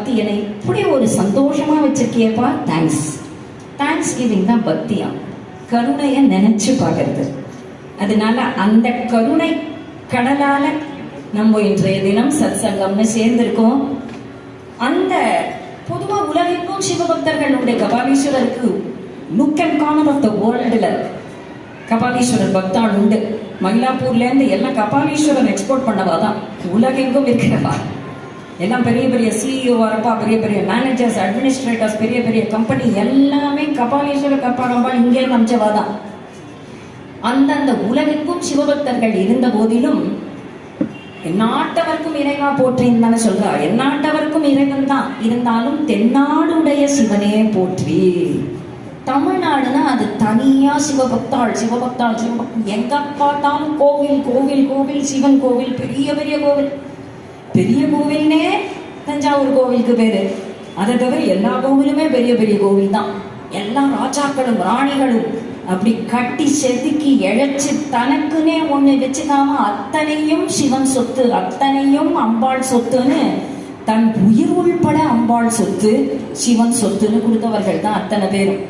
பார்த்து என்னை இப்படி ஒரு சந்தோஷமா வச்சிருக்கியப்பா, தேங்க்ஸ். தேங்க்ஸ் கிவிங் தான் பக்தியா, கருணையை நினைச்சு பார்க்கறது. அதனால அந்த கருணை கடலால நம்ம இன்றைய தினம் சத் சங்கம்னு சேர்ந்திருக்கோம். அந்த பொதுவா உலகிற்கும் சிவபக்தர்கள் உண்டு. கபாலீஸ்வரருக்கு nook and corner of the வேர்ல்டுல கபாலீஸ்வரர் பக்தாள் உண்டு. மயிலாப்பூர்ல இருந்து எல்லாம் கபாலீஸ்வரர் எக்ஸ்போர்ட் பண்ணவா தான், உலகெங்கும் இருக்கிறவா. எல்லாம் பெரிய பெரிய சிஇஓ இருப்பா, பெரிய பெரிய மேனேஜர்ஸ், அட்மினிஸ்ட்ரேட்டர்ஸ், பெரிய பெரிய கம்பெனி எல்லாமே கபாலீஸ்வரர் கப்பா இங்கே அமைச்சவா தான். அந்தந்த உலகிற்கும் சிவபக்தர்கள் இருந்த போதிலும் எந்நாட்டவர்க்கும் இறைவா போற்றின்னு தானே சொல்றா. எந்நாட்டவர்க்கும் இறைவன் தான் இருந்தாலும் தென்னாடுடைய சிவனே போற்றி. தமிழ்நாடுனா அது தனியா சிவபக்தாள் சிவபக்தாள் சிவபக்தி. எங்க பார்த்தாலும் கோவில் கோவில் கோவில், சிவன் கோவில், பெரிய பெரிய கோவில். பெரிய கோவில்னே தஞ்சாவூர் கோவிலுக்கு பேரு. அதை தவிர எல்லா கோவிலுமே பெரிய பெரிய கோவில் தான். எல்லா ராஜாக்களும் ராணிகளும் அப்படி கட்டி செதுக்கி இழைச்சு தனக்குன்னே ஒண்ணு வச்சுக்காம அத்தனையும் சிவன் சொத்து, அத்தனையும் அம்பாள் சொத்துன்னு, தன் உயிர் உள்பட அம்பாள் சொத்து சிவன் சொத்துன்னு கொடுத்தவர்கள் தான் அத்தனை பேரும்.